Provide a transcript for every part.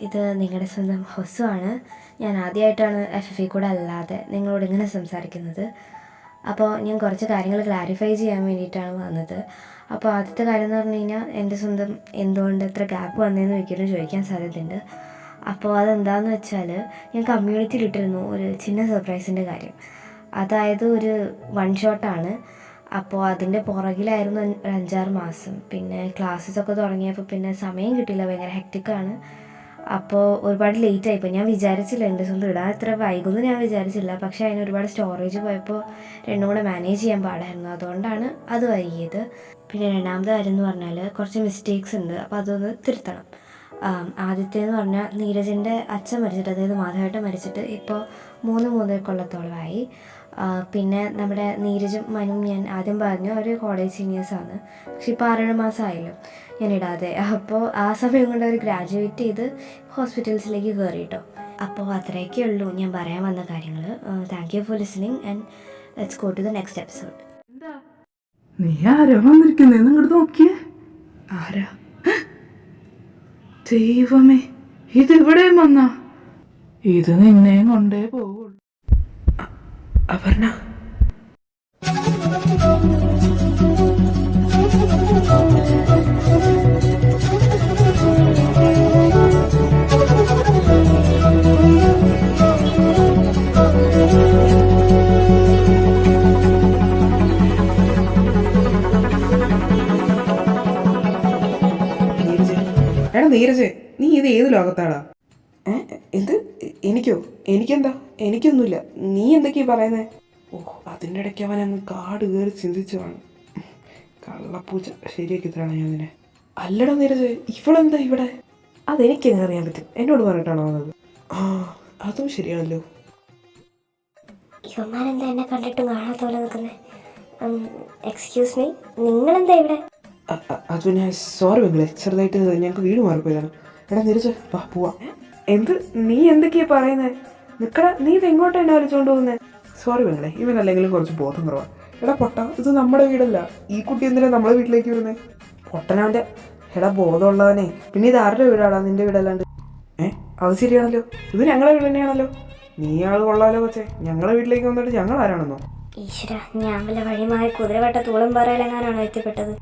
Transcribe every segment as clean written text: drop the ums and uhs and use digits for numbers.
ഇത് നിങ്ങളുടെ സ്വന്തം ഹൊസു ആണ്. ഞാൻ ആദ്യമായിട്ടാണ് FFA കൂടെ അല്ലാതെ നിങ്ങളോട് ഇങ്ങനെ സംസാരിക്കുന്നത്. അപ്പോൾ ഞാൻ കുറച്ച് കാര്യങ്ങൾ ക്ലാരിഫൈ ചെയ്യാൻ വേണ്ടിയിട്ടാണ് വന്നത്. അപ്പോൾ ആദ്യത്തെ കാര്യം എന്ന് പറഞ്ഞു കഴിഞ്ഞാൽ എൻ്റെ സ്വന്തം എന്തുകൊണ്ട് ഇത്ര ഗ്യാപ്പ് വന്നതെന്ന് ഒരിക്കലും ചോദിക്കാൻ സാധ്യതയുണ്ട്. അപ്പോൾ അതെന്താണെന്ന് വെച്ചാൽ ഞാൻ കമ്മ്യൂണിറ്റിയിൽ ഇട്ടിരുന്നു ഒരു ചിന്ന സർപ്രൈസിൻ്റെ കാര്യം. അതായത് ഒരു വൺ ഷോട്ടാണ്. അപ്പോൾ അതിൻ്റെ പുറകിലായിരുന്നു ഒരു 5-6 മാസം. പിന്നെ ക്ലാസ്സസൊക്കെ തുടങ്ങിയപ്പോൾ പിന്നെ സമയം കിട്ടിയില്ല, ഭയങ്കര ഹെക്റ്റിക്കാണ്. അപ്പോൾ ഒരുപാട് ലേറ്റായിപ്പോൾ. ഞാൻ വിചാരിച്ചില്ല എൻ്റെ സ്വന്തം ഇടാൻ ഇത്ര വൈകുമെന്ന് ഞാൻ വിചാരിച്ചില്ല. പക്ഷേ അതിന് ഒരുപാട് സ്റ്റോറേജ് പോയപ്പോൾ രണ്ടും കൂടെ മാനേജ് ചെയ്യാൻ പാടായിരുന്നു. അതുകൊണ്ടാണ് അത് വൈകിയത്. പിന്നെ രണ്ടാമത്തെ കാര്യം എന്ന് പറഞ്ഞാൽ കുറച്ച് മിസ്റ്റേക്സ് ഉണ്ട്. അപ്പോൾ അതൊന്ന് തിരുത്തണം. ആദ്യത്തേന്ന് പറഞ്ഞാൽ നീരജിൻ്റെ അച്ഛൻ മരിച്ചിട്ട്, അതായത് മാധവേട്ടൻ മരിച്ചിട്ട് ഇപ്പോൾ 3 കൊല്ലത്തോളമായി. പിന്നെ നമ്മുടെ നീരജും മനും ഞാൻ ആദ്യം പറഞ്ഞു അവർ കോളേജ് സീനിയേഴ്സാണ്. പക്ഷെ ഇപ്പോൾ 6 മാസമായല്ലോ ഞാൻ ഇടാതെ. അപ്പോൾ ആ സമയം കൊണ്ട് അവർ ഗ്രാജുവേറ്റ് ചെയ്ത് ഹോസ്പിറ്റൽസിലേക്ക് കയറി കേട്ടോ. അപ്പോൾ അത്രയൊക്കെ ഉള്ളൂ ഞാൻ പറയാൻ വന്ന കാര്യങ്ങൾ. Thank you for listening and let's go to the next episode. നീ ആരാ വന്നിരിക്കുന്നേ? നിങ്ങോട്ട് നോക്കിയേ. ആരാ? ദൈവമേ, ഇതെവിടെയും വന്ന ഇത് നിന്നെയും കൊണ്ടേ പോകുള്ളൂ. അപർണ, നീരജ്, നീ ഇത് ഏത് ലോകത്താടാ? എന്ത്? എനിക്കോ? എനിക്കെന്താ? എനിക്കൊന്നുമില്ല. നീ എന്തൊക്കെയാ പറയുന്നേ? ഓ, അതിൻ്റെ ഇടയ്ക്ക് അവൻ അങ്ങ് കാട് കയറി ചിന്തിച്ചു കാണും. കള്ളപ്പൂച്ച ശരിയാക്കി തരാണ് ഞാൻ അതിനെ. അല്ലടാ നീരജ്, ഇവളെന്താ ഇവിടെ? അതെനിക്കെങ്ങനെ അറിയാൻ പറ്റും? എന്നോട് പറഞ്ഞിട്ടാണോ വന്നത്? ആ, അതും ശരിയാണല്ലോ. ഇവന്മാരെന്താ എന്നെ കണ്ടിട്ട് കാണാത്ത പോലെ നിൽക്കുന്നത്? എക്സ്ക്യൂസ് മീ, നിങ്ങളെന്താ ഇവിടെ? അത് ഞാൻ സോറി വെങ്കിലേ, ചെറുതായിട്ട് ഞങ്ങൾക്ക് വീട് മാറിപ്പോയതാണ്. എടാ നീരജ്, വാ പോവാ. എന്ത്? നീ എന്തൊക്കെയാ പറയുന്നേ? നിക്കടാ, നീ ഇത് എങ്ങോട്ടാ എന്നെ വലിച്ചോണ്ട് പോകുന്നേ? സോറി വെങ്കിലേ, ഇവനല്ലെങ്കിലും കുറച്ച് ബോധം കുറവാ. എടാ പൊട്ട, ഇത് നമ്മുടെ വീടല്ല. ഈ കുട്ടി എന്തിനാ നമ്മളെ വീട്ടിലേക്ക് വരുന്നേ? പൊട്ടനവൻ്റെ. എടാ ബോധമുള്ളവനെ, പിന്നെ ഇത് ആരുടെ വീടാടാ? നിന്റെ വീടല്ലാണ്ട്. അത് ശരിയാണല്ലോ, ഇത് ഞങ്ങളുടെ വീട് തന്നെയാണല്ലോ. നീ ആള് കൊള്ളാലോ കൊച്ചേ. ഞങ്ങളുടെ വീട്ടിലേക്ക് വന്നിട്ട് ഞങ്ങൾ ആരാണെന്നോ? ഈശ്വര, ഞാൻ വല്ല വഴിമായി കുതിരവട്ട തൂളം പറയലെങ്ങാനാണോ എത്തിപ്പെട്ടത്?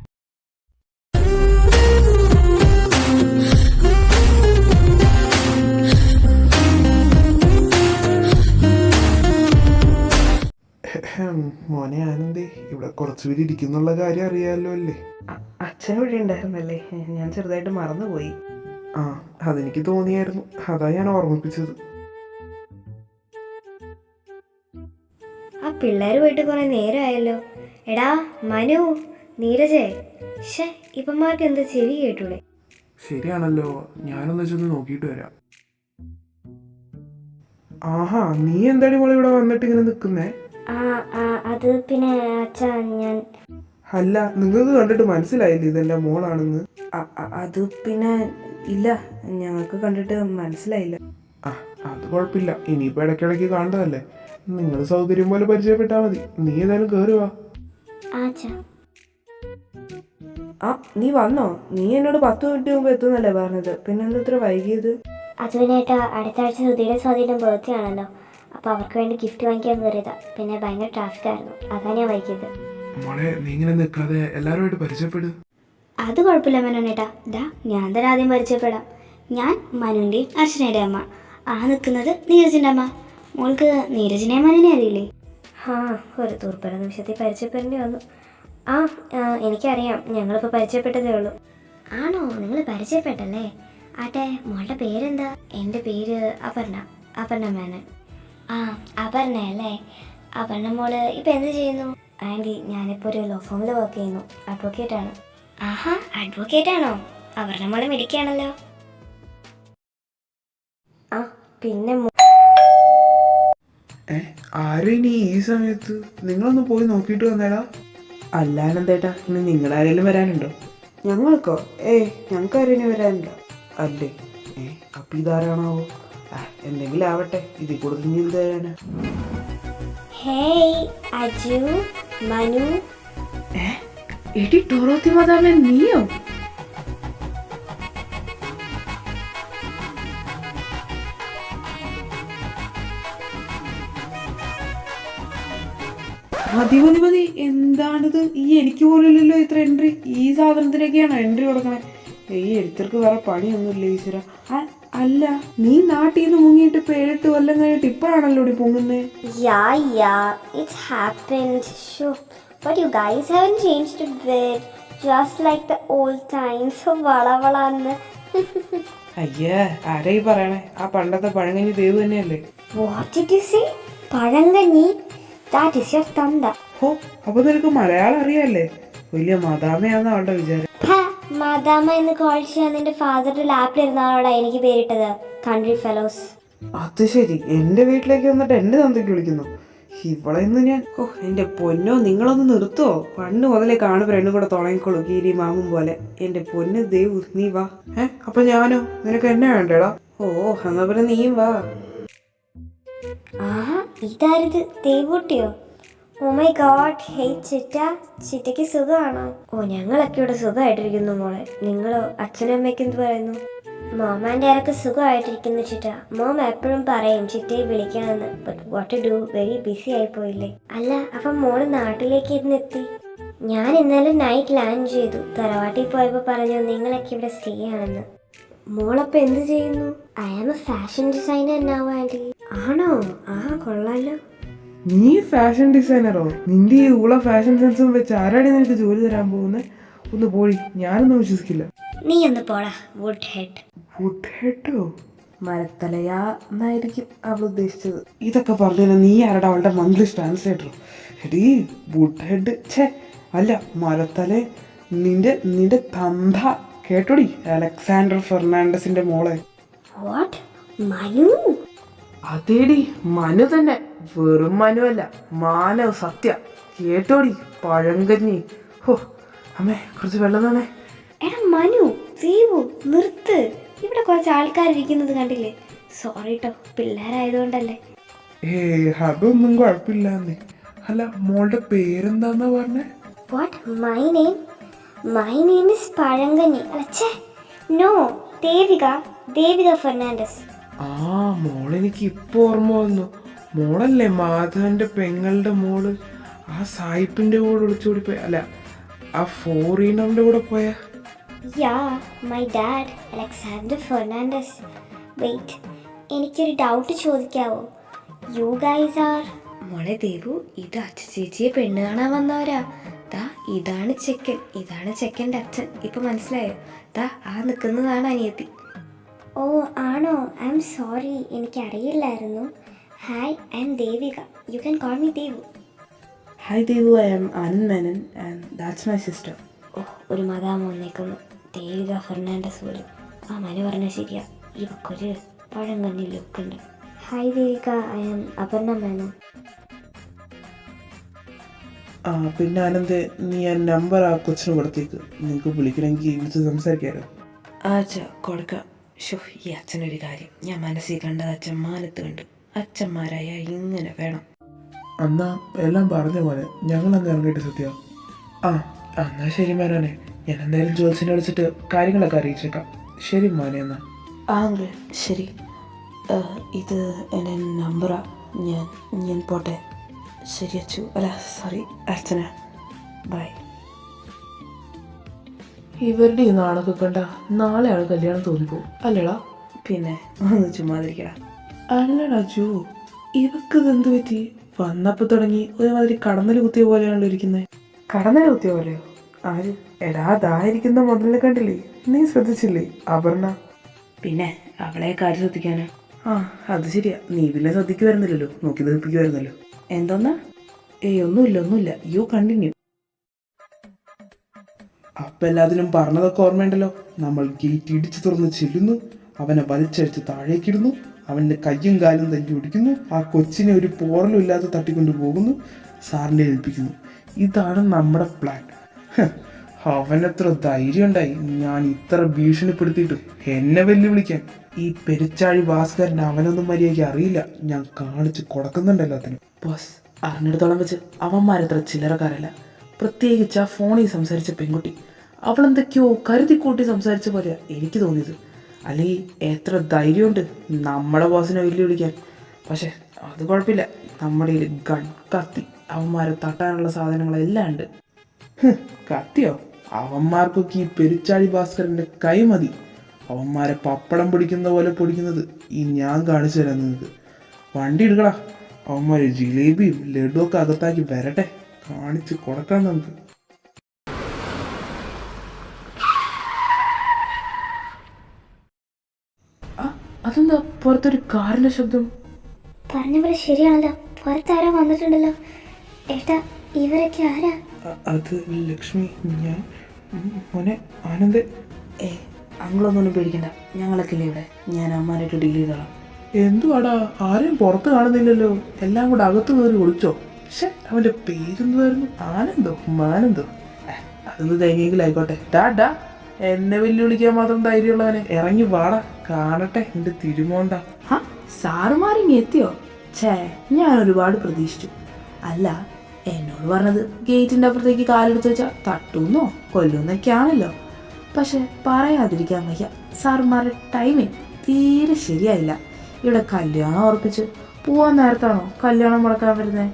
മോനെ ആനന്ദേ, ഇവിടെ കുറച്ച് പേര് ഇരിക്കുന്നുള്ള കാര്യം അറിയാമല്ലോ അല്ലേ? അച്ഛൻ ഇവിടെ ഉണ്ടായിരുന്നല്ലേ, ഞാൻ ചെറുതായിട്ട് മറന്നുപോയി. ആ, അതെനിക്ക് തോന്നിയായിരുന്നു, അതാ ഞാൻ ഓർമ്മിപ്പിച്ചത്. ആ പിള്ളേർ പോയിട്ട് കുറെ നേരമായല്ലോ. എടാ മനു, നീരജേ, ഇപ്പന്മാർക്ക് എന്താ ചെവി കേട്ടൂടെ? ശരിയാണല്ലോ, ഞാനൊന്ന് ചെന്ന് നോക്കിയിട്ട് വരാം. ആഹാ, നീ എന്താടി മോളെ ഇവിടെ വന്നിട്ട് ഇങ്ങനെ നിൽക്കുന്നേ? അത് പിന്നെ അച്ഛാ, ഞാൻ അല്ല, നിങ്ങൾക്ക് കണ്ടിട്ട് മനസ്സിലായില്ലേ ഇതെന്റെ മോളാണെന്ന്? അത് പിന്നെ ഇല്ല, ഞങ്ങൾക്ക് കണ്ടിട്ട് മനസ്സിലായില്ല. ആ, അത് കുഴപ്പമില്ല, ഇനിയിപ്പോൾ ഇടയ്ക്കിടയ്ക്ക് കാണുന്നതല്ലേ. നിങ്ങൾ സൗകര്യം പോലെ പരിചയപ്പെട്ടാൽ മതി. നീ ഏതായാലും കയറുവാ. ആ, നീ വന്നോ? നീ എന്നോട് 10 മിനിറ്റ് മുമ്പ് എത്തുന്നല്ലേ പറഞ്ഞത്, പിന്നെന്താ ഇത്ര വൈകിയത്? അത് പിന്നെ ഏട്ടാ, അടുത്ത ആഴ്ച ശ്രുതിയുടെ സ്വാധീനം ബർത്ത്ഡേ ആണല്ലോ. അപ്പോൾ അവർക്ക് വേണ്ടി ഗിഫ്റ്റ് വാങ്ങിക്കാൻ കയറിയതാ. പിന്നെ ഭയങ്കര ട്രാഫിക് ആയിരുന്നു, അതാണ് ഞാൻ വൈകിയത്. മോളെ, നീ ഇങ്ങനെ നിൽക്കാതെ എല്ലാവരുമായിട്ട് പരിചയപ്പെടും. അത് കുഴപ്പമില്ല മനോനേട്ടാ. ഞാൻ തന്നെ ആദ്യം പരിചയപ്പെടാം. ഞാൻ മനുവിൻ്റെയും അർച്ചനയുടെ അമ്മ. നിൽക്കുന്നത് നീരജിൻ്റെ അമ്മ. മോൾക്ക് നീരജിനെ മനുവിനെ അറിയില്ലേ? ഒരു തൂർപ്പര നിമിഷത്തിൽ പരിചയപ്പെടേണ്ടി വന്നു. എനിക്കറിയാം, ഞങ്ങളിപ്പോൾ പരിചയപ്പെട്ടതേ ഉള്ളൂ. ആണോ, നിങ്ങൾ പരിചയപ്പെട്ടല്ലേ? ആട്ടെ, മോളുടെ പേരെന്താ? എൻ്റെ പേര് അപർണ മേനൻ. അപർണ അല്ലേ? അപർണ മോള് ഇപ്പം എന്ത് ചെയ്യുന്നു? ആൻറ്റി, ഞാനിപ്പോൾ ഒരു ലോ ഫേമിൽ വർക്ക് ചെയ്യുന്നു, അഡ്വക്കേറ്റാണ്. അഡ്വക്കേറ്റാണോ? അപർണ മോള് മിടിക്കുകയാണല്ലോ. പിന്നെ ആരും ഇനി ഈ സമയത്ത്? നിങ്ങളൊന്ന് പോയി നോക്കിയിട്ട് വന്നേടാ. അല്ലാണെന്തേട്ടാ, ഇനി നിങ്ങളാരെങ്കിലും വരാനുണ്ടോ? ഞങ്ങൾക്കോ? ഞങ്ങൾക്ക് ആരെങ്കിലും വരാനുണ്ടോ? അല്ലേ? അപ്പം ഇതാരാണാവോ? എന്തെങ്കിലും ആവട്ടെ, ഇതിൽ കൂടുതൽ ഇനി എന്ത് തരാനാ? ഹേയ് അജു, മനു. എടി ടോറോത്തി മാതാമേ, നീയോ? മതി മതി മതി, എന്താണിത്? ഈ എനിക്ക് പോലില്ലല്ലോ ഇത്ര എൻട്രി. ഈ സാധനത്തിനൊക്കെയാണോ എൻട്രി കൊടുക്കണേ? ഈ എഡിറ്റർക്ക് വേറെ പണിയൊന്നുമില്ല ഈശ്വര. അല്ല, നീ നാട്ടിൽ നിന്ന് മുങ്ങിയിട്ട് ഇപ്പൊ 7-8 കൊല്ലം കഴിഞ്ഞിട്ട് ഇപ്പോഴാണല്ലോ ഇവിടെ പൊങ്ങുന്നേ? Yeah, it happened. Sure. But you guys haven't changed a bit. Just like the old times. So, wala anna. അയ്യേ, ആരായി പറയണേ? ആ പണ്ടത്തെ പഴങ്കഞ്ഞി ദേവ് തന്നെയല്ലേ? What did you say? Parangani? That is your tanda. ഹോ, അപ്പൊ നിനക്ക് മലയാളം അറിയാല്ലേ? വലിയ മദാമയാന്ന് അവളുടെ വിചാരം. മാതാമ എന്ന് കോൾ ചെയ്യാൻ നിന്റെ ഫാദറിന്റെ ലാപ്പിലിരുന്നാളോടാ എനിക്ക് പേരിട്ടത്. Country fellows. അത് ശരി, എന്റെ വീട്ടിലേക്ക് വന്നിട്ട് എന്റെ തന്തയ്ക്ക് വിളിക്കുന്നു. ഇവളെ ഇന്ന് ഞാൻ, ഓ എന്റെ പൊന്നോ, നിങ്ങളൊന്ന് നിർത്തുവോ? പണ്ട് മുതലേ കാണുമ്പോ രണ്ടും കൂടെ തുടങ്ങിക്കോളൂ കീരി മാമും പോലെ. എന്റെ പൊന്ന് ദേവ്, നീ വാ. അപ്പൊ ഞാനോ? നിനക്ക് എന്നെ വേണ്ടേടാ? ഓ, എന്നാ പിന്നെ നീയും വാ. ഇതാരത്? ദേവൂട്ടിയോ? Oh my god. ഹേയ് ചിറ്റ, ചിറ്റയ്ക്ക് സുഖമാണോ? ഓ, ഞങ്ങളൊക്കെ ഇവിടെ സുഖമായിട്ടിരിക്കുന്നു മോളെ. നിങ്ങളോ? അച്ഛനും അമ്മയ്ക്ക് എന്ത് പറയുന്നു? മോമാൻ്റെ ആരൊക്കെ സുഖമായിട്ടിരിക്കുന്നു ചിറ്റ. മോം എപ്പോഴും പറയും ചിറ്റയെ വിളിക്കണമെന്ന്. But what to do, very busy ആയിപ്പോയില്ലേ? അല്ല, അപ്പം മോള് നാട്ടിലേക്ക് എത്തി? ഞാൻ ഇന്നലെ നൈറ്റ് ലാൻഡ് ചെയ്തു. തറവാട്ടിൽ പോയപ്പോൾ പറഞ്ഞു നിങ്ങളൊക്കെ ഇവിടെ സ്റ്റേ ആണെന്ന്. മോളപ്പം എന്ത് ചെയ്യുന്നു? I am a fashion designer now aunty. ആണോ? ആ കൊള്ളാലോ. നീ ഫാഷൻ ഡിസൈനറോ? നിന്റെ ഈ ഊള ഫാഷൻ സെൻസും വെച്ച് ആരാടി നിനക്ക് ജോലി തരാൻ പോകുന്നത്? ഒന്ന് പോയി, ഞാനൊന്നും വിശ്വസിക്കില്ല. നീ ഒന്ന് പോടാ വുഡ് ഹെഡ്. വുഡ് ഹെഡോ? മരത്തലയാ എന്നായിരിക്കും അവൾ ഉദ്ദേശിച്ചത്. ഇതൊക്കെ പറഞ്ഞു നീ ആരുടെ അവളുടെ മംഗ്ലീഷ് ട്രാൻസ്ലേറ്ററോ? എടീ വുഡ് ഹെഡ്, ഛേ അല്ല, മരത്തല. നിന്റെ തന്ത കേട്ടോടി, അലക്സാണ്ടർ ഫെർണാണ്ടസിന്റെ മോളെ. വാട്ട്? മനു? അതേടി, മനു തന്നെ. വെറും മനു അല്ല, മാനവ്, സത്യ. കേട്ടോടി, പഴങ്കഞ്ഞി. ഹോ അമ്മേ, കുറച്ച് വെള്ളം തന്നെ. എടാ മനു, ദീപു, നിർത്ത്. ഇവിടെ കുറച്ച് ആൾക്കാരിരിക്കുന്നത് കണ്ടില്ലേ? സോറി കേട്ടോ, പിള്ളേരായതുകൊണ്ടല്ലേ. അതൊന്നും കുഴപ്പമില്ലാന്നേ. അല്ല, മോളുടെ പേരെന്താന്നാ പറഞ്ഞേ? വാട്ട്? മൈ നെയിം ഇസ് പഴങ്കഞ്ഞി. അച്ഛേ, നോ, ദേവിക ഫെർണാണ്ടസ്. ആ മോളെനിക്ക് ഇപ്പൊ ഓർമ്മ വന്നു. മോളല്ലേ മാധവന്റെ പെങ്ങളുടെ മോള്? ആ സായിപ്പിന്റെ കൂടെ ഒളിച്ചോടിപ്പോയ, അല്ല ആ ഫോറിനറിന്റെ കൂടെ പോയ? Yeah, my dad Alexander Fernandes. Wait, എനിക്കൊരു ഡൗട്ട് ചോദിക്കാവോ? You guys are? മോളെ ദേവു, ഇത് അച്ഛ ചേച്ചിയെ പെണ്ണ് കാണാൻ വന്നവരാ. ദാ ഇതാണ് ചെക്കൻ്റെ അച്ഛൻ. ഇപ്പൊ മനസ്സിലായോ? ദാ ആ നിൽക്കുന്നതാണ് അനിയത്തി. ഓ ആണോ? ഐ എം സോറി, എനിക്കറിയില്ലായിരുന്നു. Hi, I'm Devika. You can call me Devu. Hi Devu, I am Anand Menon and that's my sister. ഓ, ഒരു മതാമ വന്നേക്കുന്നു. ദേവിക ഫെർണാണ്ടസ് പോലും. ആ മനു പറഞ്ഞ ശരിയാ, ഇവക്കൊരു പഴങ്കഞ്ഞി ലുക്കുണ്ട്. Hi Devika, I am Aparna Menon. ആ പിന്നെ ആനന്ദ്, നീ ആ നമ്പർ ആ കൊച്ചിന് കൊടുത്തേക്ക്. നിങ്ങൾക്ക് വിളിക്കണമെങ്കിൽ വിളിച്ച് സംസാരിക്കാമല്ലോ. അച്ഛ കൊടുക്കാം. ഷോ, ഈ അച്ഛനൊരു കാര്യം ഞാൻ മനസ്സിൽ കണ്ടത് അച്ഛൻ മാനത്ത് കണ്ടു. അച്ഛന്മാരായ ഇങ്ങനെ വേണം. എന്നാ എല്ലാം പറഞ്ഞ പോലെ ഞങ്ങളങ്ങ് ഇറങ്ങിയിട്ട് സത്യ. എന്നാ ശരി മോനെ, ഞാൻ എന്തായാലും ജോത്സിനെ വിളിച്ചിട്ട് കാര്യങ്ങളൊക്കെ അറിയിച്ചേക്കാം. ശരി മോനെ എന്നാ. അങ്കിൾ ശരി. ഇത് എൻ്റെ നമ്പറാ. ഞാൻ പോട്ടെ. ശരി അച്ചു, അല്ല സോറി അച്ഛന. ബൈ. ഇവരുടെ ഈ നാളൊക്കെ കണ്ട നാളെയാണ് കല്യാണം തോന്നിപ്പോവും അല്ലേടാ? പിന്നെ ഒന്ന് ചുമ്മാതിരിക്കടാ. അല്ലടാ ജോ, ഇവക്ക് എന്ത് പറ്റി? വന്നപ്പോ തുടങ്ങി ഒരുമാതിരി കടന്നൽ കുത്തിയ പോലെയാണല്ലോ ഇരിക്കുന്നത്. കടന്നൽ കുത്തിയ പോലെയോ? ആര്? എടാ, അതായിരിക്കുന്ന മുതലിനെ കണ്ടില്ലേ? നീ ശ്രദ്ധിച്ചില്ലേ? അപർണ. പിന്നെ അവളെ കാര്യം ശ്രദ്ധിക്കാനാ? അത് ശരിയാ. നീ പിന്നെ ശ്രദ്ധിക്കുമായിരുന്നില്ലല്ലോ, നോക്കി നിർപ്പിക്കുമായിരുന്നല്ലോ. എന്തോന്നാ? ഒന്നുമില്ല. You continue. അപ്പൊ എല്ലാത്തിനും പറഞ്ഞതൊക്കെ ഓർമ്മയുണ്ടല്ലോ. നമ്മൾ ഗേറ്റ് ഇടിച്ചു തുറന്ന് ചെല്ലുന്നു, അവനെ വലിച്ചഴിച്ച് താഴേക്കിടുന്നു, അവൻ്റെ കയ്യും കാലും തല്ലി ഒടിക്കുന്നു, ആ കൊച്ചിനെ ഒരു പോറലും ഇല്ലാതെ തട്ടിക്കൊണ്ടു പോകുന്നു, സാറിനെ ഏൽപ്പിക്കുന്നു. ഇതാണ് നമ്മുടെ പ്ലാൻ. അവനെത്ര ധൈര്യം ഉണ്ടായി ഞാൻ ഇത്ര ഭീഷണിപ്പെടുത്തിയിട്ടും എന്നെ വെല്ലുവിളിക്കാൻ. ഈ പെരുച്ചാഴി ഭാസ്കരൻ അവനൊന്നും മര്യാദയ്ക്ക് അറിയില്ല. ഞാൻ കാണിച്ച് കൊടുക്കുന്നുണ്ട് എല്ലാത്തിനും. ബോസ്, അറിഞ്ഞിടത്തോളം വെച്ച് അവന്മാരത്ര ചില്ലറക്കാരല്ല. പ്രത്യേകിച്ച് ആ ഫോണിൽ സംസാരിച്ച പെൺകുട്ടി. അവളെന്തൊക്കെയോ കരുതിക്കൂട്ടി സംസാരിച്ച പോലെയാ എനിക്ക് തോന്നിയത്. അല്ലെങ്കിൽ എത്ര ധൈര്യമുണ്ട് നമ്മുടെ ബോസിനെ വെല്ലുവിളിക്കാൻ. പക്ഷെ അത് കുഴപ്പമില്ല, നമ്മുടെ കത്തി അവന്മാരെ തട്ടാനുള്ള സാധനങ്ങളെല്ലാം ഉണ്ട്. ഹ്, കത്തിയോ? അവന്മാർക്കൊക്കെ ഈ പെരുച്ചാഴി ഭാസ്കരന്റെ കൈ മതി. അവന്മാരെ പപ്പടം പൊടിക്കുന്ന പോലെ പൊടിക്കുന്നത് ഈ ഞാൻ കാണിച്ചു തരാം നിങ്ങൾക്ക്. വണ്ടി എടുക്കടാ. അവന്മാര് ജിലേബിയും ലഡുവും ഒക്കെ അകത്താക്കി വരട്ടെ, കാണിച്ച് കൊടുക്കാം നമുക്ക്. അതെന്താ പുറത്തൊരു കാറിന്റെ ശബ്ദം? പറഞ്ഞ പോലെ ശരിയാണല്ലോ, പുറത്താരോ വന്നിട്ടുണ്ടല്ലോ. ഏട്ടാ, ഇവരൊക്കെ ആരാ? അത് ലക്ഷ്മി, ഞാൻ, മോനെ ആനന്ദ്. അങ്ങളൊന്നും പേടിക്കണ്ട, ഞങ്ങളൊക്കെ ഇല്ലേ ഇവിടെ. ഞാൻ അമ്മാനായിട്ട് ഡീൽ ചെയ്തോളാം. എന്തുവാടാ, ആരെയും പുറത്ത് കാണുന്നില്ലല്ലോ, എല്ലാം കൂടെ അകത്ത് കയറി ഒളിച്ചോ? പക്ഷെ അവന്റെ പേരെന്തുവായിരുന്നു? ആനന്ദോ മാനന്ദോ? അതൊന്ന് ധൈര്യമെങ്കിലായിക്കോട്ടെ. ഡാ, എന്നെ വെല്ലുവിളിക്കാൻ മാത്രം ധൈര്യമുള്ളവനെ ഇറങ്ങി വാടാ, കാണട്ടെ നിന്റെ തിരുമോണ്ട. സാറുമാരിങ്ങി എത്തിയോ? ഛേ, ഞാൻ ഒരുപാട് പ്രതീക്ഷിച്ചു. അല്ല, എന്നോട് പറഞ്ഞത് ഗേറ്റിന്റെ അപ്പുറത്തേക്ക് കാലെടുത്ത് വെച്ചാൽ തട്ടുന്നോ കൊല്ലുന്നൊക്കെയാണല്ലോ. പക്ഷെ പറയാതിരിക്കാൻ വയ്യ, സാറുമാരുടെ ടൈമിങ് തീരെ ശരിയായില്ല. ഇവിടെ കല്യാണം ഉറപ്പിച്ച് പോവാൻ നേരത്താണോ കല്യാണം മുടക്കാൻ വരുന്നത്?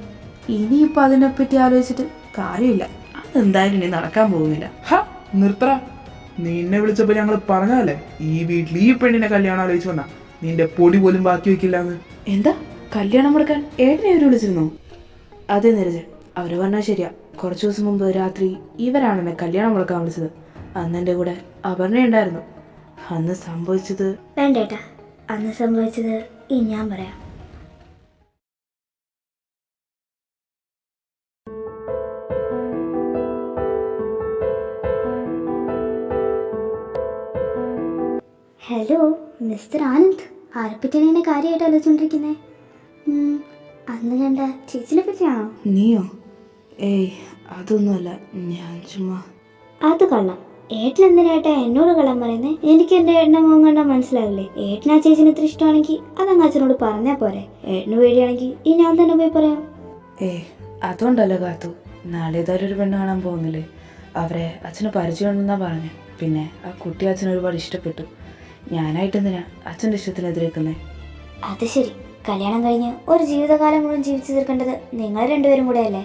ഇനിയിപ്പോൾ അതിനെപ്പറ്റി ആലോചിച്ചിട്ട് കാര്യമില്ല. അതെന്തായാലും ഇനി നടക്കാൻ പോകുന്നില്ല. നിർത്തറ. നിന്നെ വിളിച്ചപ്പോ ഞങ്ങൾ പറഞ്ഞല്ലേ ഈ വീട്ടിൽ ഈ പെണ്ണിനെ കല്യാണം ആലോചിച്ച് വന്നാ നിന്റെ പൊടി പോലും ബാക്കി വെക്കില്ലാന്ന്. എന്താ, കല്യാണം മുടക്കാൻ ഏട്ടനെ അവര് വിളിച്ചിരുന്നു? അതെ നീരജ്, അവര് പറഞ്ഞാൽ ശരിയാ. കുറച്ചു ദിവസം മുമ്പ് രാത്രി ഇവരാണ് എന്നെ കല്യാണം മുടക്കാൻ വിളിച്ചത്. അന്ന് എൻ്റെ കൂടെ അപർണ ഉണ്ടായിരുന്നു. അന്ന് സംഭവിച്ചത്... വേണ്ടേട്ടാ, അന്ന് സംഭവിച്ചത് ഈ ഞാൻ പറയാം. ഹലോ മിസ്റ്റർ ആനന്ദ്, ആരെപ്പറ്റിയാണ് എന്നെ കാര്യമായിട്ട് ആലോചിച്ചുകൊണ്ടിരിക്കുന്നത്? അന്ന് കണ്ട ചേച്ചിനെ പറ്റിയാണോ? നീയോ? ഏയ്, അതൊന്നുമല്ല, ഞാൻ ചുമ്മാ... അത് കള്ളം. ഏട്ടൻ എന്തിനായിട്ടാ എന്നോട് കള്ളം പറയുന്നത്? എനിക്ക് എൻ്റെ ഏട്ടനെ മുഖം കണ്ടാൽ മനസ്സിലാവില്ലേ? ഏട്ടനാ ചേച്ചിന് ഇത്ര ഇഷ്ടമാണെങ്കിൽ അതങ്ങ് അച്ഛനോട് പറഞ്ഞാൽ പോരെ. ഏട്ടന് പേടിയാണെങ്കിൽ ഈ ഞാൻ തന്നെ പോയി പറയാം. ഏയ്, അതുകൊണ്ടല്ലോ കാത്തു, നാളെ ഏതായാലും ഒരു പെണ്ണ് കാണാൻ പോകുന്നില്ലേ, അവരെ അച്ഛന് പരിചയമുണ്ടെന്നാ പറഞ്ഞു. പിന്നെ ആ കുട്ടി അച്ഛന് ഒരുപാട് ഇഷ്ടപ്പെട്ടു. ഞാനായിട്ട് എന്തിനാ അച്ഛൻ്റെ ഇഷ്ടത്തിനെതിരേക്കുന്നേ? അത് ശരി, കല്യാണം കഴിഞ്ഞ് ഒരു ജീവിതകാലം മുഴുവൻ ജീവിച്ചു തീർക്കേണ്ടത് നിങ്ങൾ രണ്ടുപേരും കൂടെ അല്ലേ?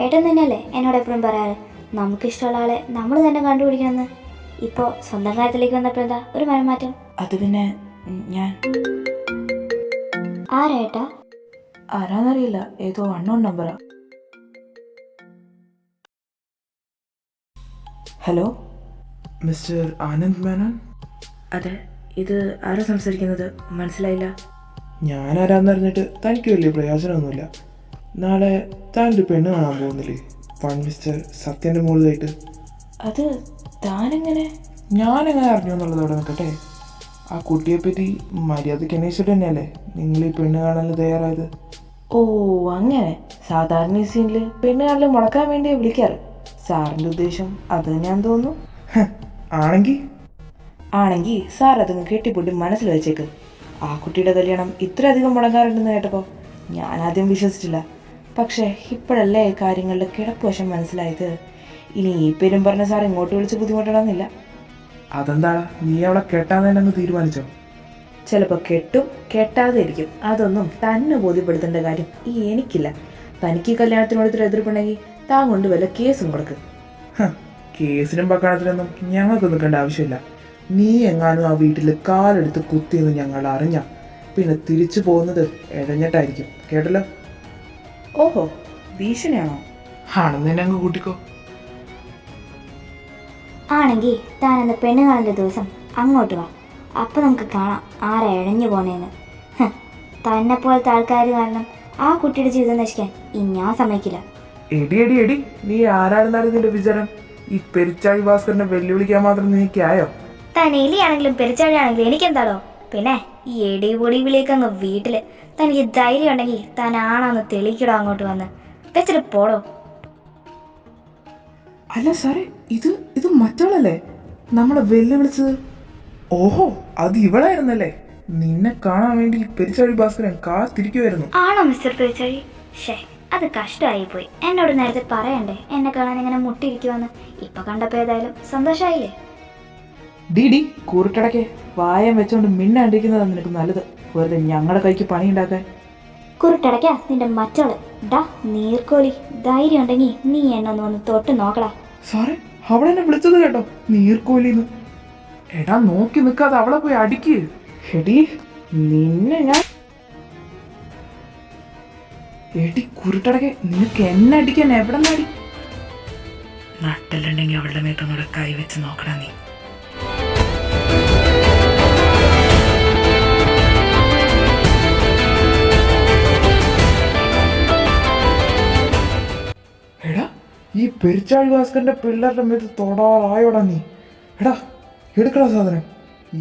ഏട്ടൻ തന്നെയല്ലേ എന്നോട് എപ്പോഴും പറയാറ് നമുക്കിഷ്ടമുള്ള ആളെ നമ്മൾ തന്നെ കണ്ടുപിടിക്കണമെന്ന്. ഇപ്പോൾ സ്വന്തം കാര്യത്തിലേക്ക് വന്നപ്പോൾ എന്താ ഒരു മനംമാറ്റം? അത് പിന്നെ ഞാൻ... ആരേട്ടാ? ആരാന്നറിയില്ല, ഏതോ അൺനോൺ നമ്പറാ. Hello, mister Anand Menon? അതെ, ഇത് ആരാ സംസാരിക്കുന്നത്? മനസ്സിലായില്ല. ഞാനാരാന്നറിഞ്ഞിട്ട് തനിക്ക് വലിയ പ്രയോജനമൊന്നുമില്ല. നാളെ താനൊരു പെണ്ണ് കാണാൻ പോകുന്നില്ലേ, മിസ്റ്റർ സത്യൻ്റെ മുകളിലായിട്ട്? അത് താനെങ്ങനെ? ഞാനെങ്ങനെ അറിഞ്ഞു എന്നുള്ളതോടെ നിൽക്കട്ടെ. ആ കുട്ടിയെപ്പറ്റി മര്യാദയ്ക്ക് അന്വേഷിച്ചിട്ട് തന്നെയല്ലേ നിങ്ങൾ ഈ പെണ്ണ് കാണാൻ തയ്യാറായത്? ഓ അങ്ങനെ. സാധാരണ ഈ സീനിൽ പെണ്ണ് കാണൽ മുടക്കാൻ വേണ്ടി വിളിക്കാറ്. സാറിൻ്റെ ഉദ്ദേശം അത് തന്നെയാന്ന് തോന്നുന്നു. ആണെങ്കിൽ സാർ അതങ്ങ് കെട്ടിപ്പൊട്ടി മനസ്സിൽ വെച്ചേക്ക്. ആ കുട്ടിയുടെ കല്യാണം ഇത്രയധികം മുടങ്ങാറുണ്ടെന്ന് കേട്ടപ്പോൾ ഞാൻ ആദ്യം വിശ്വസിച്ചില്ല. പക്ഷേ ഇപ്പോഴല്ലേ കാര്യങ്ങളുടെ കിടപ്പുവശം മനസ്സിലായത്. ഇനി ഈ പേരും പറഞ്ഞ സാർ ഇങ്ങോട്ട് വിളിച്ച് ബുദ്ധിമുട്ടണമെന്നില്ല. അതെന്താ, നീ അവളെ കെട്ടാൻ തന്നെ അങ്ങ് തീരുമാനിച്ചോ? ചിലപ്പോൾ കെട്ടും കെട്ടാതെ ഇരിക്കും. അതൊന്നും തന്നെ ബോധ്യപ്പെടുത്തേണ്ട കാര്യം ഈ എനിക്കില്ല. തനിക്ക് ഈ കല്യാണത്തിനോട് ഇത്ര എതിർപ്പുണ്ടെങ്കിൽ താൻ കൊണ്ട് വല്ല കേസും കൊടുക്ക്. കേസിനും പക്കണത്തിനൊന്നും ഞങ്ങൾക്ക് നിൽക്കേണ്ട ആവശ്യമില്ല. നീ എങ്ങാനും ആ വീട്ടിൽ കാലെടുത്ത് കുത്തിയെന്ന് ഞങ്ങൾ അറിഞ്ഞ പിന്നെ തിരിച്ചു പോകുന്നത് ഇഴഞ്ഞിട്ടായിരിക്കും, കേട്ടല്ലോ? ഓഹോ, ഭീഷണിയാണോ? ആണെന്ന് തന്നെ അങ്ങ് കൂട്ടിക്കോ. ആണെങ്കിൽ താനെന്ന് പെണ്ണ് കാണുന്ന ദിവസം അങ്ങോട്ട് വാ. അപ്പം നമുക്ക് കാണാം ആരാ ഇഴഞ്ഞു പോണേന്ന്. തന്നെ പോലത്തെ ആൾക്കാർ കാരണം ആ കുട്ടിയുടെ ജീവിതം നശിക്കാൻ ഈ ഞാൻ സമ്മതിക്കില്ല. എടി, നീ ആരാണെന്നാണ് നിന്റെ വിചാരം? ഈ പെരിച്ചാഴി ഭാസ്കരനെ വെല്ലുവിളിക്കാൻ മാത്രം നീക്കായോ? താൻ എലിയാണെങ്കിലും പെരിച്ചാഴിയാണെങ്കിലും എനിക്കെന്താടോ? പിന്നെ ഈ എടി പൊടി വിളിയൊക്കെ അങ്ങ് വീട്ടില്. തനിക്ക് ധൈര്യം ഉണ്ടെങ്കിൽ താൻ ആണാന്ന് തെളിയിക്കടോ അങ്ങോട്ട് വന്ന്. വെച്ചിട്ട് പോടോ. അല്ല സാറേ, ഇത് മറ്റവളല്ലേ നമ്മളെ വെല്ലുവിളിച്ചത്? ഓഹോ, അത് ഇവളായിരുന്നല്ലേ? നിന്നെ കാണാൻ വേണ്ടി പെരിച്ചാഴി ഭാസ്കരൻ കാത്തിരിക്കുമായിരുന്നു. ആണോ മിസ്റ്റർ പെരിച്ചാഴി? ഷേ, അത് കഷ്ടമായി പോയി. എന്നോട് നേരത്തെ പറയണ്ടേ എന്നെ കാണാൻ ഇങ്ങനെ മുട്ടിയിരിക്കുവാന്ന്. ഇപ്പൊ കണ്ടപ്പോ ഏതായാലും സന്തോഷായില്ലേ? ഡി കൂറിട്ടടക്കെ വായം വെച്ചോണ്ട് മിണ്ണണ്ടിരിക്കുന്നതാണ് നിനക്ക് നല്ലത്, വെറുതെ ഞങ്ങളുടെ കൈക്ക് പണി ഉണ്ടാക്കാൻ. കുരുട്ടടയ്ക്കാ നിന്റെ മറ്റോള്. ഡാ നീർക്കോലി, ധൈര്യം ഉണ്ടെങ്കിൽ നീ എന്നെ ഒന്ന് വന്ന് തൊട്ട് നോക്കടാ. സാറേ അവളെ എന്നെ വിളിച്ചത് കേട്ടോ, നീർക്കോലിന്ന്. എടാ നോക്കി നിൽക്കാതെ അവളെ പോയി അടിക്ക്. എടി നിന്നെ ഞാൻ എടി കുരുട്ടടക്കെ, നിനക്ക് എന്നെ അടിക്കാൻ എവിടെ നടി? നട്ടലുണ്ടെങ്കിൽ അവളുടെ മേത്തൊന്നൂടെ കൈവച്ച് നോക്കടാ നീ. എടാ ഈ പെരിച്ചാഴി ഭാസ്കറിന്റെ പിള്ളേരുടെ മേത്ത് തൊടാറായോടാ നീ. എടാ എടുക്കടാ സാധനം,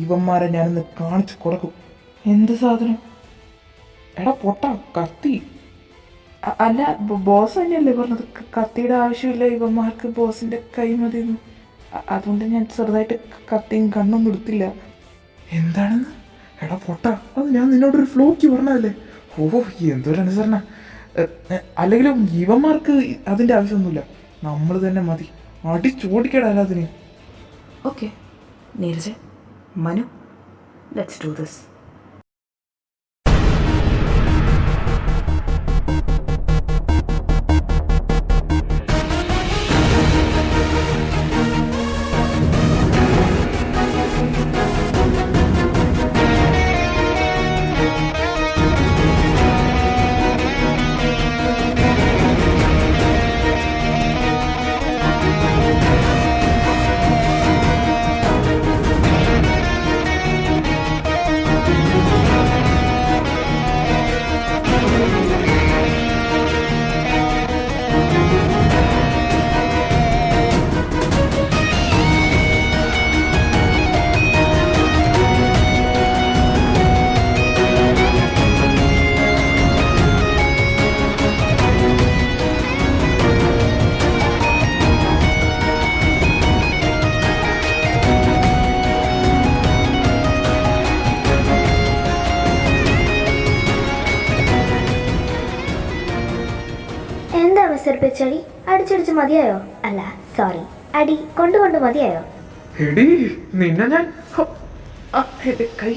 ഇവന്മാരെ ഞാനിന്ന് കാണിച്ചു കൊടുക്കും. എന്ത് സാധനം? എടാ പൊട്ട കത്തി. അല്ല ബോസ് തന്നെയല്ലേ പറഞ്ഞത് കത്തിയുടെ ആവശ്യമില്ല ഇവന്മാർക്ക്, ബോസിന്റെ കൈ മതിയെന്ന്. അതുകൊണ്ട് ഞാൻ ചെറുതായിട്ട് കത്തിയും കണ്ണൊന്നും എടുത്തില്ല. എന്താണെന്ന്? എടാ പൊട്ട, അത് ഞാൻ നിന്നോടൊരു ഫ്ലോക്ക് പറഞ്ഞതല്ലേ. ഓ എന്തൊരു അനുസരണ. അല്ലെങ്കിലും ഇവന്മാർക്ക് അതിൻ്റെ ആവശ്യമൊന്നുമില്ല, നമ്മൾ തന്നെ മതി. അടിച്ചോടിക്കടാ എല്ലാത്തിനെയും. Okay Neeraj, Manu, let's do this. എന്താ മിസ്റ്റർ പെച്ചടി, അടിച്ചടിച്ച് മതിയായോ? അല്ല സോറി, അടി കൊണ്ട് മതിയായോ? എടി നിന്നെ ഞാൻ എന്റെ കൈ.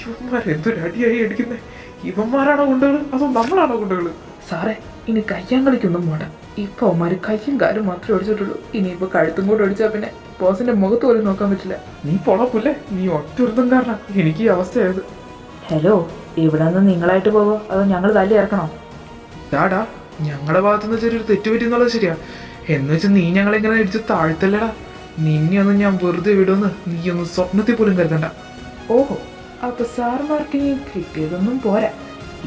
ഇവന്മാർ എന്തൊരു അടിയായി അടിക്കുന്നേ. ഇവന്മാരാണോ കൊണ്ടുകള് അതോ നമ്മളാണോ കൊണ്ടുകള്? സാറേ ഇനി കയ്യാങ്കളിക്കൊന്നും പോണ്ട. ഇപ്പൊ അവന്മാര് കയ്യും കാലും മാത്രമേ ഒടിച്ചിട്ടുള്ളൂ. ഇനിയിപ്പോ കഴുത്തും കൂടെ ഒടിച്ചാൽ പിന്നെ ബോസിന്റെ മുഖത്ത് പോലും നോക്കാൻ പറ്റില്ല. നീ പൊളപ്പില്ലേ, നീ ഒറ്റൊരുത്തം കാരണം എനിക്ക് ഈ അവസ്ഥയായത്. ഹലോ, ഇവിടെ നിന്ന് നിങ്ങളായിട്ട് പോവോ അതോ ഞങ്ങൾ തല്ലി ഇറക്കണോ? ഡാടാ ഞങ്ങളുടെ ഭാഗത്തുനിന്ന് ചെറിയൊരു തെറ്റുപറ്റി എന്നുള്ളത് ശരിയാ. എന്ന് വെച്ചാൽ നീ ഞങ്ങളെങ്ങനെ ഇടിച്ച് താഴ്ത്തല്ലടാ. നിന്നെയൊന്നും ഞാൻ വെറുതെ വിടുമെന്ന് നീ ഒന്ന് സ്വപ്നത്തിൽ പോലും കരുതണ്ട. ഓഹോ, അപ്പൊ സാറുമാർക്ക് ഇനി കിട്ടിയതൊന്നും പോരാ.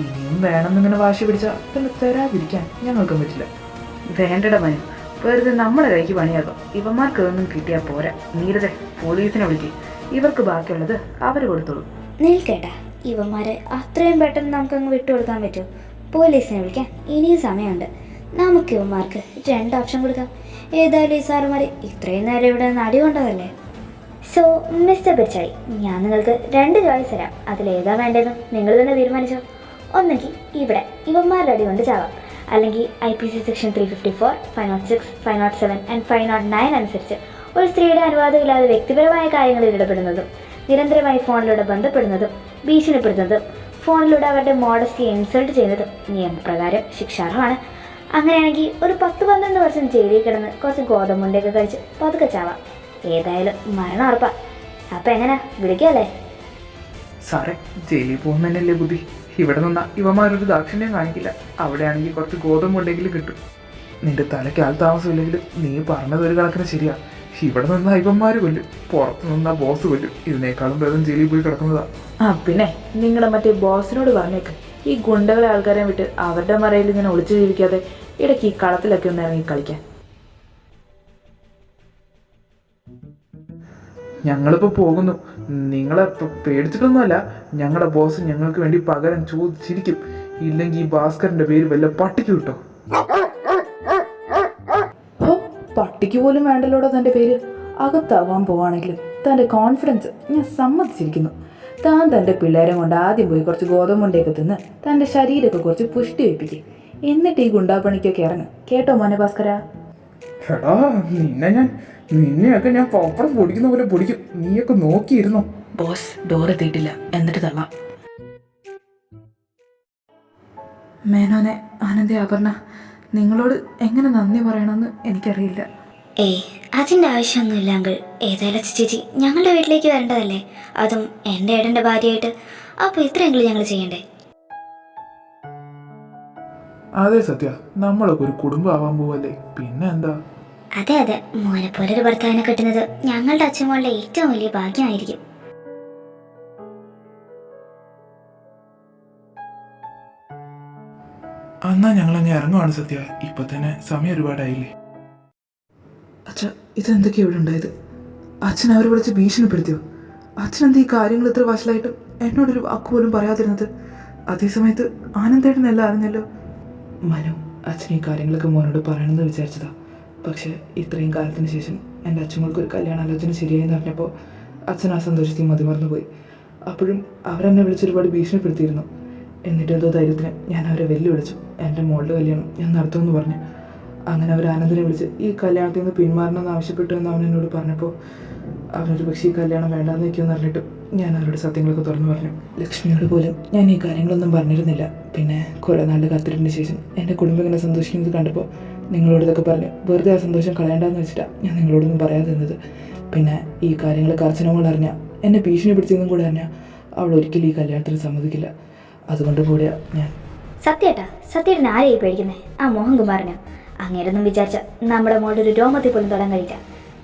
ഇനിയും വേണമെന്നിങ്ങനെ വാശി പിടിച്ചാൽ പിന്നെ തരാതിരിക്കാൻ ഞങ്ങൾക്കും പറ്റില്ല. വേണ്ടട മനു, വെറുതെ നമ്മുടെ കൈക്ക് പണിയാകും. ഇവന്മാർക്ക് ഇതൊന്നും കിട്ടിയാൽ പോരാ. നീരജെ പോലീസിനെ വിളിക്കും, ഇവർക്ക് ബാക്കിയുള്ളത് അവർ കൊടുത്തോളൂ. നിൽക്കേട്ടാ, ഇവന്മാരെ അത്രയും പെട്ടെന്ന് നമുക്കങ്ങ് വിട്ടുകൊടുക്കാൻ പറ്റുമോ? പോലീസിനെ വിളിക്കാൻ ഇനിയും സമയമുണ്ട്. നമുക്ക് ഇവന്മാർക്ക് 2 ഓപ്ഷൻ കൊടുക്കാം. ഏതായാലും ഈ സാറുമാർ ഇത്രയും നേരം ഇവിടെ നിന്ന് അടി കൊണ്ടതല്ലേ. സോ മിസ്റ്റർ പെരിച്ചാഴി, ഞാൻ നിങ്ങൾക്ക് 2 ചോയ്സ് തരാം. അതിലേതാ വേണ്ടതെന്ന് നിങ്ങൾ തന്നെ തീരുമാനിച്ചോ. ഒന്നെങ്കിൽ ഇവിടെ ഇവന്മാരുടെ അടി കൊണ്ട് ചാവാം, അല്ലെങ്കിൽ IPC സെക്ഷൻ 354, 506, 507 ആൻഡ് 509 അനുസരിച്ച് ഒരു സ്ത്രീയുടെ അനുവാദമില്ലാതെ വ്യക്തിപരമായ കാര്യങ്ങളിൽ ഇടപെടുന്നതും നിരന്തരമായി ഫോണിലൂടെ ബന്ധപ്പെടുന്നതും ഭീഷണിപ്പെടുത്തുന്നതും ഫോണിലൂടെ അവരുടെ മോഡസ്റ്റിയെ ഇൻസൾട്ട് ചെയ്യുന്നതും നിയമപ്രകാരം ശിക്ഷാർഹമാണ്. അങ്ങനെയാണെങ്കിൽ ഒരു 10-12 വർഷം ജയിലിൽ കിടന്ന് കുറച്ച് ഗോതമ്പുണ്ടൊക്കെ കഴിച്ച് പതുക്കെ ചാവാം. ഏതായാലും മരണം ഉറപ്പാ. അപ്പം എങ്ങനെ വിളിക്കല്ലേ? സാറേ ജയിലിൽ പോകുന്നതന്നെയല്ലേ ബുദ്ധി. ഇവിടെ നിന്നാ ഇവന്മാരൊരു ദാക്ഷിണ്യം കാണിക്കില്ല. അവിടെയാണെങ്കിൽ കുറച്ച് ഗോതമ്പുണ്ടെങ്കിലും കിട്ടും. നിന്റെ തലയ്ക്ക് ആൾ താമസമില്ലെങ്കിലും നീ പറഞ്ഞത് ഒരു കണക്കിന് ശരിയാ. ഇവിടെ നിന്നാ ഇവന്മാര് കൊല്ലും, പുറത്ത് നിന്നാ ബോസ് കൊല്ലും. ഇതിനേക്കാളും ഭേദം ജയിലിൽ പോയി കിടക്കുന്നതാ. പിന്നെ നിങ്ങളുടെ മറ്റേ ബോസിനോട് പറഞ്ഞേക്ക്, ഈ ഗുണ്ടകളെ ആൾക്കാരെ വിട്ട് അവരുടെ മറയിൽ ഇങ്ങനെ ഒളിച്ചു ജീവിക്കാതെ ഇടയ്ക്ക് ഈ കളത്തിലൊക്കെ ഒന്ന് ഇറങ്ങി കളിക്കാൻ. ഞങ്ങളിപ്പോൾ പോകുന്നു. നിങ്ങളെ പേടിച്ചിട്ടൊന്നുമല്ല. ഞങ്ങളുടെ ബോസ് ഞങ്ങൾക്ക് വേണ്ടി പകരം ചോദിച്ചിരിക്കും. ഇല്ലെങ്കിൽ ഈ ഭാസ്കറിന്റെ പേര് വല്ല പട്ടിക്ക് കിട്ടോ. പട്ടിക്ക് പോലും വേണ്ടല്ലോടോ തൻ്റെ പേര്. അകത്താവാൻ പോവാണെങ്കിലും തൻ്റെ കോൺഫിഡൻസ് ഞാൻ സമ്മതിച്ചിരിക്കുന്നു. താൻ തൻ്റെ പിള്ളേരെ കൊണ്ട് ആദ്യം പോയി കുറച്ച് ഗോതമ്പുണ്ടയൊക്കെ തിന്ന് തൻ്റെ ശരീരമൊക്കെ കുറച്ച് പുഷ്ടി വെപ്പിക്കും. എന്നിട്ട് ഈ ഗുണ്ടാപ്പണിക്കൊക്കെ ഇറങ്ങും. കേട്ടോ മോനെ ഭാസ്കര? എടാ നിന്നെയൊക്കെ ഞാൻ പപ്പടം പൊടിക്കുന്ന പോലെ പൊടിക്കും. നീയൊക്കെ നോക്കിയിരുന്നോ? ബോസ് ഡോർ എത്തിയിട്ടില്ല, എന്നിട്ട് തള്ളാം. മേനോനെ, ആനന്ദി, അപർണ, നിങ്ങളോട് എങ്ങനെ നന്ദി പറയണമെന്ന് എനിക്കറിയില്ല. ഏയ് അതിൻ്റെ ആവശ്യമൊന്നുമില്ല അങ്കിൾ. ഏതായാലും ചേച്ചി ഞങ്ങളുടെ വീട്ടിലേക്ക് വരേണ്ടതല്ലേ, അതും എൻ്റെ ഏട്ടൻ്റെ ഭാര്യയായിട്ട്. അപ്പോൾ ഇത്രയെങ്കിലും ഞങ്ങൾ ചെയ്യണ്ടേ? അതെ സത്യ, നമ്മളൊക്കെ ഒരു കുടുംബം ആവാൻ പോവല്ലേ, പിന്നെ എന്താ. അതെ അതെ, മോനെ പോലെ ഒരു ഭർത്താവിനെ കിട്ടുന്നത് ഞങ്ങളുടെ അച്ഛമ്മളുടെ ഏറ്റവും വലിയ ഭാഗ്യമായിരിക്കും. എന്നാ ഞങ്ങളങ്ങ് ഇറങ്ങുവാണ് സത്യ, ഇപ്പൊ തന്നെ സമയം ഒരുപാടായില്ലേ. അച്ഛ, ഇതെന്തൊക്കെയാ ഇവിടെ ഉണ്ടായത്? അച്ഛൻ അവരെ വിളിച്ച് ഭീഷണിപ്പെടുത്തിയോ? അച്ഛൻ എന്താ ഈ കാര്യങ്ങൾ ഇത്ര വഷളായിട്ടും എന്നോടൊരു വാക്ക് പോലും പറയാതിരുന്നത്? അതേസമയത്ത് ആനന്ദേട്ടനെല്ലാം അറിഞ്ഞല്ലോ. മനു, അച്ഛൻ ഈ കാര്യങ്ങളൊക്കെ മോനോട് പറയണമെന്ന് വിചാരിച്ചതാ. പക്ഷേ ഇത്രയും കാലത്തിന് ശേഷം എൻ്റെ അച്ഛങ്ങൾക്ക് ഒരു കല്യാണാലോചന ശരിയായെന്ന് അറിഞ്ഞപ്പോൾ അച്ഛൻ ആ സന്തോഷത്തിൽ മതിമറന്നു പോയി. അപ്പോഴും അവരെന്നെ വിളിച്ചൊരുപാട് ഭീഷണിപ്പെടുത്തിയിരുന്നു. എന്നിട്ട് എന്തോ ധൈര്യത്തിന് ഞാൻ അവരെ വെല്ലുവിളിച്ചു. എൻ്റെ മോളുടെ കല്യാണം ഞാൻ നടത്തുമെന്ന് പറഞ്ഞു. അങ്ങനെ അവർ ആനന്ദിനെ വിളിച്ച് ഈ കല്യാണത്തിൽ നിന്ന് പിന്മാറണമെന്ന് ആവശ്യപ്പെട്ടു എന്ന് അവൻ എന്നോട് പറഞ്ഞപ്പോൾ അവനൊരു പക്ഷേ ഈ കല്യാണം വേണ്ടാന്ന് വയ്ക്കുമെന്ന് പറഞ്ഞിട്ട് ഞാൻ അവരുടെ സത്യങ്ങളൊക്കെ തുറന്നു പറഞ്ഞു. ലക്ഷ്മിയോട് പോലും ഞാൻ ഈ കാര്യങ്ങളൊന്നും പറഞ്ഞിരുന്നില്ല. പിന്നെ കുറേ നാളുടെ കാത്തിരിപ്പിന് ശേഷം എൻ്റെ കുടുംബം ഇങ്ങനെ സന്തോഷിക്കുന്നത് കണ്ടപ്പോൾ നിങ്ങളോട് ഇതൊക്കെ പറഞ്ഞ് വെറുതെ ആ സന്തോഷം കളയണ്ടെന്ന് വെച്ചിട്ടാണ് ഞാൻ നിങ്ങളോടൊന്നും പറയാതെ നിന്നത്. പിന്നെ ഈ കാര്യങ്ങൾ കർശനമോൾ അറിഞ്ഞാൽ, എന്നെ ഭീഷണിപ്പെടുത്തിയെന്നും കൂടെ അറിഞ്ഞാൽ അവൾ ഒരിക്കലും ഈ കല്യാണത്തിന് സമ്മതിക്കില്ല. അതുകൊണ്ട് കൂടിയാണ് ഞാൻ. സത്യേട്ടാ, സത്യേട്ടൻ ആരെയായി പേടിക്കുന്നത്? ആ മോഹൻകുമാറിനോ? അങ്ങേരൊന്നും വിചാരിച്ച നമ്മുടെ മോളുടെ ഒരു രോമത്തിൽ പോലും തൊടാൻ കഴിയില്ല.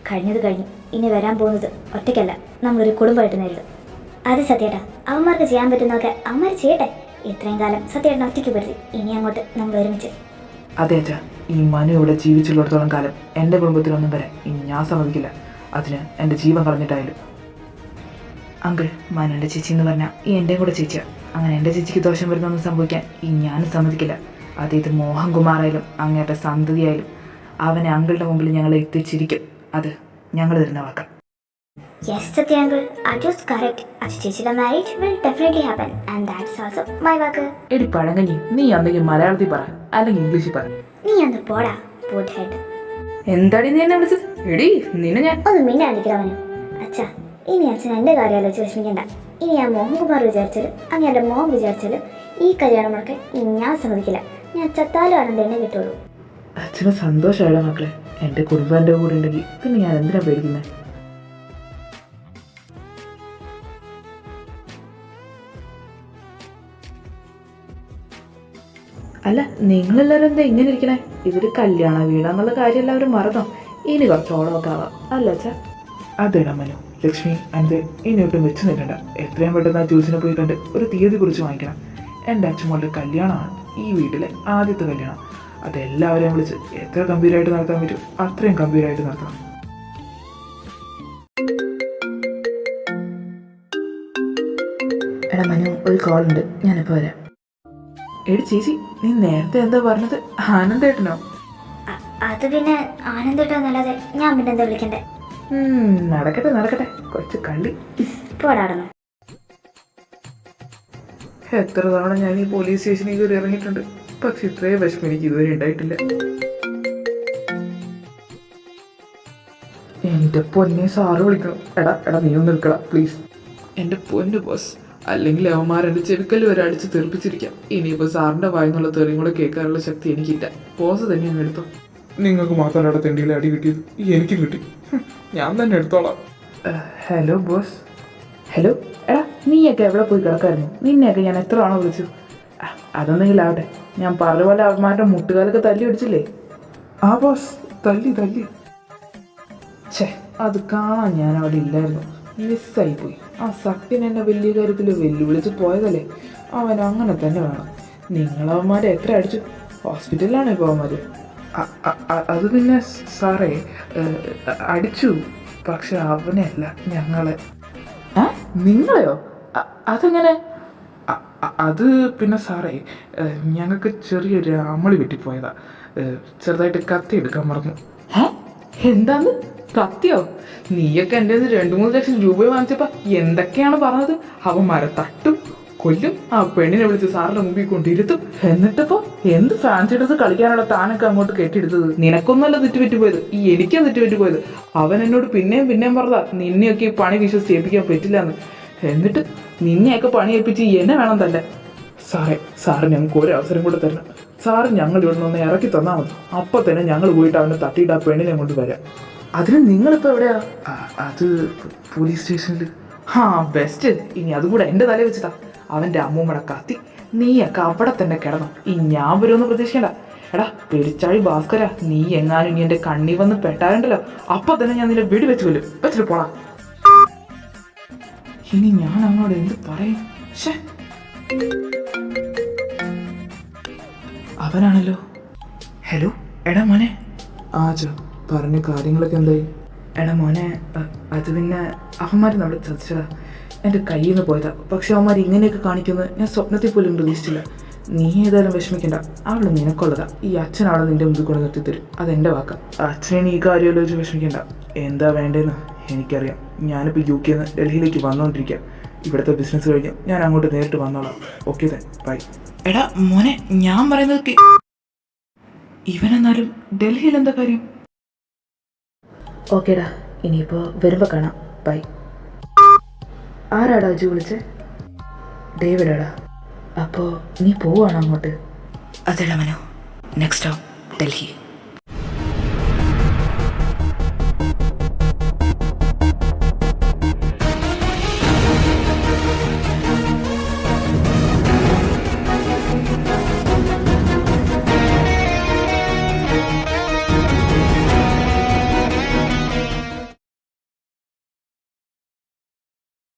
കഴിഞ്ഞത് കഴിഞ്ഞു. ഇനി വരാൻ പോകുന്നത് ഒറ്റയ്ക്കല്ല, നമ്മളൊരു കുടുംബമായിട്ട് നേരിടും. അത് സത്യേട്ടാ, അവന്മാർക്ക് ചെയ്യാൻ പറ്റുന്നതൊക്കെ അവന്മാർ ചെയ്യട്ടെ. ഇത്രയും കാലം സത്യേട്ടൻ ഒറ്റയ്ക്ക് പറ്റി, ഇനി അങ്ങോട്ട് നമ്മൾ ഒരുമിച്ച്. അതെ അച്ഛാ, ഈ മനു ഇവിടെ ജീവിച്ചുള്ളിടത്തോളം കാലം എൻ്റെ കുടുംബത്തിലൊന്നും വരാൻ ഇനി ഞാൻ സമ്മതിക്കില്ല. അതിന് എൻ്റെ ജീവൻ കളഞ്ഞിട്ടായാലും. അങ്കിൾ, മനുവിൻ്റെ ചേച്ചി എന്ന് പറഞ്ഞാൽ ഈ എൻ്റെയും കൂടെ ചേച്ചിയാണ്. അങ്ങനെ എൻ്റെ ചേച്ചിക്ക് ദോഷം വരുന്നൊന്നും സംഭവിക്കാൻ ഈ ഞാനും സമ്മതിക്കില്ല. അത് ഇത് മോഹൻകുമാറായാലും അങ്ങേരുടെ സന്തതിയായാലും അവനെ അങ്കിളുടെ മുമ്പിൽ ഞങ്ങൾ എത്തിച്ചിരിക്കും. അത് ഞങ്ങൾ തരുന്ന വാക്കാം. Yes, Satya uncle, Arju is correct. Arju ചേച്ചിയുടെ marriage will definitely happen and that's also my വാക്ക്. എടി പഴങ്കഞ്ഞി, നീ അന്നെങ്കിൽ മലയാളത്തിൽ പറ, അല്ലെങ്കിൽ ഇംഗ്ലീഷിൽ പറ. നീ ഒന്ന് പോടാ ബൂട്ട് ഹെഡ്. എന്താടി നീ എന്നെ വിളിച്ചത്? എടി നിന്നെ ഞാൻ ഒന്ന് മിണ്ടാണ്ടിരിക്കവനും. അച്ഛാ, ഇനി അച്ഛൻ എൻ്റെ കാര്യം ആലോചിച്ച് വിഷമിക്കണ്ട. ഇനി ഞാൻ മോഹൻകുമാർ വിചാരിച്ചാലും അങ്ങനെ എൻ്റെ മോഹൻ വിചാരിച്ചാലും ഈ കല്യാണം മുടക്കാൻ ഇനി ഞാൻ സമ്മതിക്കില്ല. ഞാൻ ചത്താലും ആനന്ദേനെ കിട്ടുള്ളൂ. അച്ഛന് സന്തോഷമായില്ല മക്കളെ. എൻ്റെ കുടുംബം എൻ്റെ കൂടെ ഉണ്ടെങ്കിൽ പിന്നെ ഞാൻ എന്തിനാ പേടിക്കുന്നത്? അല്ല, നിങ്ങളെല്ലാവരും എന്താ ഇങ്ങനെ ഇരിക്കണേ? ഇതൊരു കല്യാണ വീടാന്നുള്ള കാര്യം എല്ലാവരും മറന്നോ? ഇനി കുറച്ച് ഓളമൊക്കെ ആവാം, അല്ല അച്ഛാ? അതേടാ മനു, ലക്ഷ്മി അനന്ത് ഇനിയൊട്ടും വെച്ച് നിൽക്കണ്ട. എത്രയും പെട്ടെന്ന് ആ ജ്യൂസിനെ പോയി കണ്ട് ഒരു തീയതി കുറിച്ച് വാങ്ങിക്കണം. എൻ്റെ അച്ഛമ്മളുടെ കല്യാണമാണ് ഈ വീട്ടിലെ ആദ്യത്തെ കല്യാണം. അതെല്ലാവരെയും വിളിച്ച് എത്ര ഗംഭീരമായിട്ട് നടത്താൻ പറ്റും അത്രയും ഗംഭീരമായിട്ട് നടത്തണം. എടാ മനു, ഒരു കോൾ ഉണ്ട്, ഞാനിപ്പോൾ വരാം. എടി ചേച്ചി, നീ നേരത്തെ എന്താ പറഞ്ഞത്? ആനന്ദേട്ടനോ? അത് പിന്നെ ആനന്ദേട്ടോന്നല്ലാതെ ഞാൻ പിന്നെ എന്താ വിളിക്കണ്ടേ? നടക്കട്ടെ നടക്കട്ടെ, കൊച്ചു കള്ളി. പോടാടുന്നു. എത്ര തവണ ഞാൻ ഈ പോലീസ് സ്റ്റേഷനിൽ കയറി ഇറങ്ങിയിട്ടുണ്ട്, പക്ഷെ ഇത്രയും വിഷമം എനിക്ക് ഇതുവരെ ഉണ്ടായിട്ടില്ല. എൻ്റെ പൊന്നെ, സാറ് വിളിക്കണം. എടാ എടാ നീ ഒന്ന് നിൽക്കടാ പ്ലീസ്. എൻ്റെ പൊന്നു ബോസ്, അല്ലെങ്കിൽ അവന്മാരെൻ്റെ ചെവിക്കൽ വരെ അടിച്ച് തെറിപ്പിച്ചിരിക്കാം. ഇനിയിപ്പോൾ സാറിൻ്റെ വായെന്നുള്ള തെറിയും കൂടെ കേൾക്കാനുള്ള ശക്തി എനിക്കില്ല. ബോസ് തന്നെ അങ്ങ് എടുത്തോ. നിങ്ങൾക്ക് മാത്രമല്ല അവിടെ തെണ്ടിയിലെ അടി കിട്ടിയത്, എനിക്കും കിട്ടി. ഞാൻ തന്നെ എടുത്തോളാം. Hello boss. ഹലോ, എടാ നീയൊക്കെ എവിടെ പോയി കിടക്കായിരുന്നു? നിന്നെയൊക്കെ ഞാൻ എത്ര തവണ വിളിച്ചു. അതൊന്നെങ്കിലും ആവട്ടെ, ഞാൻ പറഞ്ഞ പോലെ അവന്മാരുടെ മുട്ടുകാലൊക്കെ തല്ലി പിടിച്ചില്ലേ? ആ ബോസ്, തല്ലി. ഛേ, അത് കാണാൻ ഞാൻ അവിടെ ഇല്ലായിരുന്നു, മിസ്സായിപ്പോയി. ആ സത്യൻ എന്നെ വലിയ കാര്യത്തിൽ വെല്ലുവിളിച്ച് പോയതല്ലേ, അവൻ അങ്ങനെ തന്നെ വേണം. നിങ്ങളവന്മാരെ എത്ര അടിച്ചു? ഹോസ്പിറ്റലിലാണ് ഇപ്പോൾ അവന്മാർ. അത് പിന്നെ സാറേ, അടിച്ചു, പക്ഷെ അവനെ അല്ല ഞങ്ങളെ. നിങ്ങളെയോ? അതെങ്ങനെ? അത് പിന്നെ സാറേ, ഞങ്ങൾക്ക് ചെറിയൊരു അമളി പറ്റിപ്പോയതാ. ചെറുതായിട്ട് കത്തി എടുക്കാൻ മറന്നു. എന്താന്ന്? കത്തിയോ? നീയൊക്കെ എൻ്റെ 2-3 ലക്ഷം രൂപ വാങ്ങിച്ചപ്പോൾ എന്തൊക്കെയാണ് പറഞ്ഞത്? അവന്മാരെ തട്ടും കൊല്ലും, ആ പെണ്ണിനെ വിളിച്ച് സാറിന്റെ മുമ്പിൽ കൊണ്ടിരുത്തും. എന്നിട്ടിപ്പോ എന്ത് ഫാൻസി ഡ്രസ് കളിക്കാനുള്ള താനൊക്കെ അങ്ങോട്ട് കെട്ടിയെടുത്തത്? നിനക്കൊന്നുമല്ല തെറ്റുപറ്റിപ്പോയത്, ഈ എനിക്കാ തെറ്റുപറ്റിപ്പോയത്. അവൻ എന്നോട് പിന്നെയും പറഞ്ഞതാ നിന്നെയൊക്കെ ഈ പണി വിശ്വസിച്ച് ഏൽപ്പിക്കാൻ പറ്റില്ല എന്ന്. എന്നിട്ട് നിന്നെയൊക്കെ പണി ഏൽപ്പിച്ച് എന്നെ വേണം തന്നെ. സാറ് ഞങ്ങൾക്ക് ഒരു അവസരം കൂടെ തരണം. സാറ് ഞങ്ങൾ ഇവിടെ നിന്ന് ഇറക്കി തന്നാൽ മതി. അപ്പം തന്നെ ഞങ്ങൾ പോയിട്ട് അവനെ തട്ടിയിട്ട് ആ പെണ്ണിനെ കൊണ്ട് വരാം. അതിന് നിങ്ങളിപ്പോൾ എവിടെയാ? അത് പോലീസ് സ്റ്റേഷനിൽ. ബെസ്റ്റ്. ഇനി അതും കൂടെ എൻ്റെ തലയിൽ വെച്ചിട്ടാ. അവൻ്റെ അമ്മൂമ്മയുടെ കത്തി. നീയൊക്കെ അവിടെ തന്നെ കിടന്നു. ഞാൻ വരുമെന്ന് പ്രതീക്ഷിക്കണ്ട. എടാ പെരിച്ചാഴി ഭാസ്കര, നീ എങ്ങാനും ഇനി എൻ്റെ കണ്ണി വന്ന് പെട്ടാറുണ്ടല്ലോ, അപ്പം തന്നെ ഞാൻ നിന്നെ വെടി വെച്ച് കൊല്ലും. വെച്ചിട്ട് പോടാ. ഇനി ഞാൻ അങ്ങോട്ട് എന്ത് പറയും? അവനാണല്ലോ. ഹലോ, എടാ മോനെ. ചോ പറഞ്ഞ കാര്യങ്ങളൊക്കെ എന്തായി? എടാ മോനെ, അത് പിന്നെ അവന്മാർ നമ്മളെ ചതിച്ചടാ. എൻ്റെ കയ്യിൽ നിന്ന് പോയതാ. പക്ഷെ അവന്മാർ ഇങ്ങനെയൊക്കെ കാണിക്കുന്നത് ഞാൻ സ്വപ്നത്തിൽ പോലും പ്രതീക്ഷിച്ചില്ല. നീ ഏതായാലും വിഷമിക്കണ്ട, അവള് നിനക്കുള്ളതാ. ഈ അച്ഛൻ അവളെ നിന്റെ മുമ്പിൽ കൊണ്ട് നിർത്തിത്തരും. അതെൻ്റെ വാക്കാം. അച്ഛനെ ഈ കാര്യമല്ലോ വെച്ച് വിഷമിക്കണ്ട. എന്താ വേണ്ടതെന്ന് എനിക്കറിയാം. ഞാനിപ്പോൾ UK നിന്ന് ഡൽഹിയിലേക്ക് വന്നുകൊണ്ടിരിക്കുക. ഇവിടുത്തെ ബിസിനസ് കഴിഞ്ഞ് ഞാൻ അങ്ങോട്ട് നേരിട്ട് വന്നോളാം. Okay then, bye. എടാ മോനെ, ഞാൻ പറയുന്നത് ഇവനെന്നാലും ഡൽഹിയിൽ എന്താ കാര്യം? ഓക്കേടാ, ഇനിയിപ്പോൾ വരുമ്പോൾ കാണാം. ബൈ. ആരാടാ അജു വിളിച്ചേ? ഡേവിഡാടാ. അപ്പോൾ നീ പോവാണോ അങ്ങോട്ട്? അതെടാ മനു, നെക്സ്റ്റ് സ്റ്റോപ്പ് ഡൽഹി.